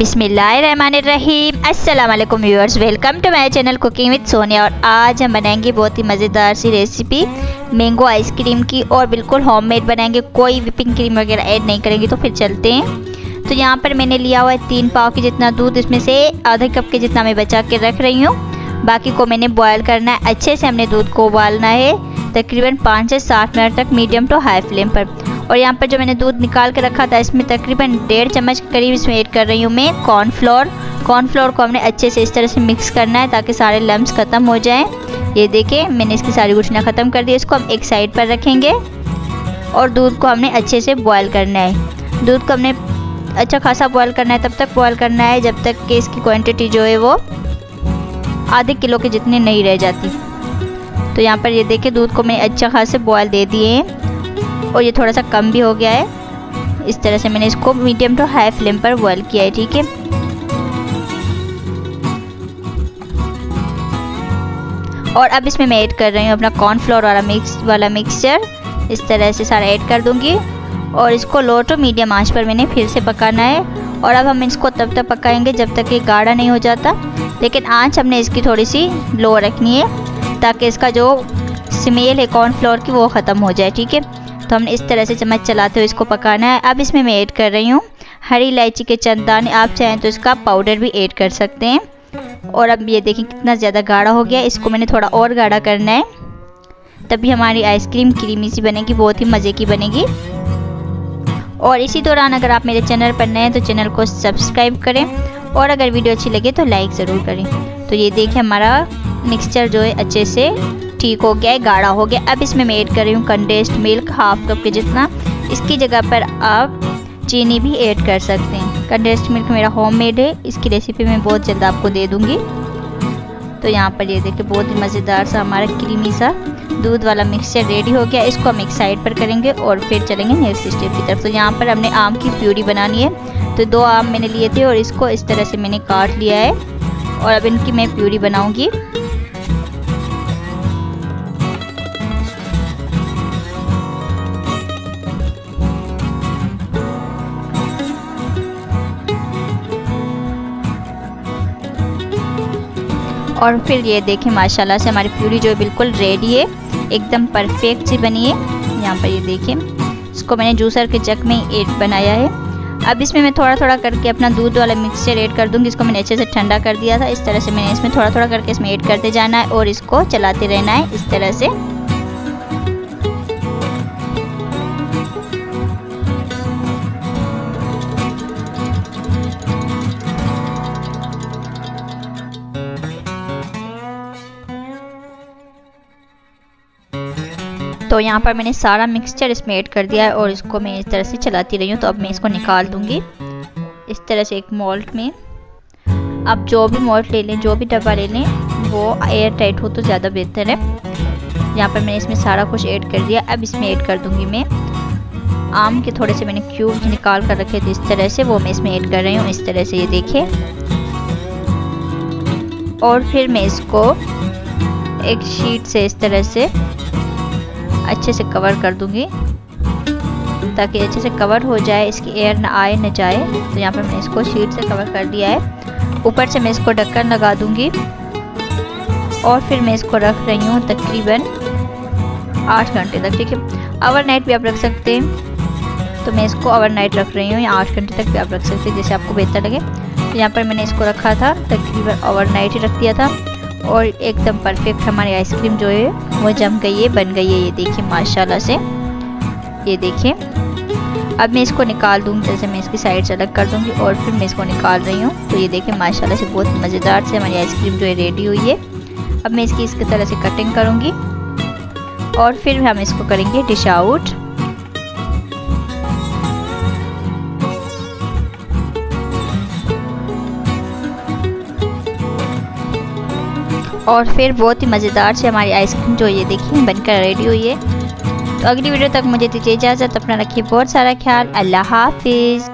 बिस्मिल्लाहिर्रहमानिर्रहीम। अस्सलाम वालेकुम viewers, welcome to my channel cooking with Sonia. और आज हम बनाएंगे बहुत ही मज़ेदार सी रेसिपी मैंगो आइसक्रीम की, और बिल्कुल होममेड बनाएंगे, कोई व्हिपिंग क्रीम वगैरह ऐड नहीं करेंगे। तो फिर चलते हैं। तो यहाँ पर मैंने लिया हुआ है 3 पाव के जितना दूध, इसमें से आधा कप के जितना मैं बचा के रख रही हूँ। बाकी को मैंने बॉयल करना है। अच्छे से हमने दूध को उबालना है तकरीबन 5 से 7 मिनट तक मीडियम टू हाई फ्लेम पर। और यहाँ पर जो मैंने दूध निकाल के रखा था, इसमें तकरीबन 1.5 चम्मच के करीब इसमें ऐड कर रही हूँ मैं कॉर्नफ्लोर। कॉर्नफ्लोर को हमने अच्छे से इस तरह से मिक्स करना है ताकि सारे लम्स ख़त्म हो जाएं। ये देखिए मैंने इसकी सारी गुठलियाँ ख़त्म कर दी। इसको हम एक साइड पर रखेंगे और दूध को हमने अच्छे से बॉयल करना है। दूध को हमने अच्छा खासा बॉयल करना है, तब तक बॉयल करना है जब तक कि इसकी क्वांटिटी जो है वो आधे किलो के जितनी नहीं रह जाती। तो यहाँ पर ये देखिए दूध को मैंने अच्छा खासा बॉयल दे दिए हैं और ये थोड़ा सा कम भी हो गया है। इस तरह से मैंने इसको मीडियम टू हाई फ्लेम पर बॉयल किया है, ठीक है। और अब इसमें मैं ऐड कर रही हूँ अपना कॉर्नफ्लोर वाला मिक्सचर। इस तरह से सारा ऐड कर दूंगी और इसको लो टू मीडियम आंच पर मैंने फिर से पकाना है। और अब हम इसको तब तक पकाएंगे जब तक ये गाढ़ा नहीं हो जाता, लेकिन आंच हमने इसकी थोड़ी सी लो रखनी है ताकि इसका जो स्मेल है कॉर्नफ्लोर की वो ख़त्म हो जाए, ठीक है। तो हमने इस तरह से चम्मच चलाते हुए इसको पकाना है। अब इसमें मैं ऐड कर रही हूँ हरी इलायची के चंद दाने। आप चाहें तो इसका पाउडर भी ऐड कर सकते हैं। और अब ये देखें कितना ज़्यादा गाढ़ा हो गया। इसको मैंने थोड़ा और गाढ़ा करना है, तभी हमारी आइसक्रीम क्रीमी सी बनेगी, बहुत ही मज़े की बनेगी। और इसी दौरान अगर आप मेरे चैनल पर नए हैं तो चैनल को सब्सक्राइब करें, और अगर वीडियो अच्छी लगे तो लाइक ज़रूर करें। तो ये देखिए हमारा मिक्सचर जो है अच्छे से ठीक हो गया है, गाढ़ा हो गया। अब इसमें मैं ऐड कर रही हूँ कंडेंस्ड मिल्क, हाफ कप के जितना। इसकी जगह पर आप चीनी भी ऐड कर सकते हैं। कंडेंस्ड मिल्क मेरा होममेड है, इसकी रेसिपी मैं बहुत जल्द आपको दे दूँगी। तो यहाँ पर ये देखिए बहुत ही मज़ेदार सा हमारा क्रीमी सा दूध वाला मिक्सचर रेडी हो गया। इसको हम एक साइड पर करेंगे और फिर चलेंगे नेक्स्ट स्टेप की तरफ। तो यहाँ पर हमने आम की प्यूरी बनानी है। तो 2 आम मैंने लिए थे और इसको इस तरह से मैंने काट लिया है और अब इनकी मैं प्यूरी बनाऊँगी। और फिर ये देखें माशाल्लाह से हमारी प्यूरी जो है बिल्कुल रेडी है, एकदम परफेक्ट सी बनी है। यहाँ पर ये देखें इसको मैंने जूसर के जग में ही बनाया है। अब इसमें मैं थोड़ा थोड़ा करके अपना दूध वाला मिक्सचर ऐड कर दूँगी। इसको मैंने अच्छे से ठंडा कर दिया था। इस तरह से मैंने इसमें थोड़ा थोड़ा करके इसमें ऐड करते जाना है और इसको चलाते रहना है इस तरह से। तो यहाँ पर मैंने सारा मिक्सचर इसमें ऐड कर दिया है और इसको मैं इस तरह से चलाती रही हूँ। तो अब मैं इसको निकाल दूँगी इस तरह से एक मोल्ड में। आप जो भी मोल्ड ले लें, जो भी डब्बा ले लें, वो एयर टाइट हो तो ज़्यादा बेहतर है। यहाँ पर मैंने इसमें सारा कुछ ऐड कर दिया। अब इसमें ऐड कर दूँगी मैं आम के थोड़े से मैंने क्यूब्स निकाल कर रखे थे इस तरह से, वो मैं इसमें ऐड कर रही हूँ इस तरह से, ये देखिए। और फिर मैं इसको एक शीट से इस तरह से अच्छे से कवर कर दूंगी ताकि अच्छे से कवर हो जाए, इसकी एयर ना आए न जाए। तो यहाँ पर मैंने इसको शीट से कवर कर दिया है। ऊपर से मैं इसको ढक्कन लगा दूंगी और फिर मैं इसको रख रही हूँ तकरीबन 8 घंटे तक, ठीक है। ओवरनाइट भी आप रख सकते हैं, तो मैं इसको ओवरनाइट रख रही हूँ, या 8 घंटे तक भी आप रख सकते हैं, जैसे आपको बेहतर लगे। तो यहाँ पर मैंने इसको रखा था तकरीबन ओवरनाइट ही रख दिया था और एकदम परफेक्ट हमारी आइसक्रीम जो है वो जम गई है, बन गई है। ये देखिए माशाल्लाह से, ये देखिए। अब मैं इसको निकाल दूँगी, जैसे मैं इसकी साइड से अलग कर दूँगी और फिर मैं इसको निकाल रही हूँ। तो ये देखिए माशाल्लाह से बहुत मज़ेदार से हमारी आइसक्रीम जो है रेडी हुई है। अब मैं इसकी इस तरह से कटिंग करूँगी और फिर हम इसको करेंगे डिश आउट। और फिर बहुत ही मज़ेदार से हमारी आइसक्रीम जो ये देखिए बनकर रेडी हुई है। तो अगली वीडियो तक मुझे दीजिए इजाज़त। अपना रखिए बहुत सारा ख्याल। अल्लाह हाफिज़।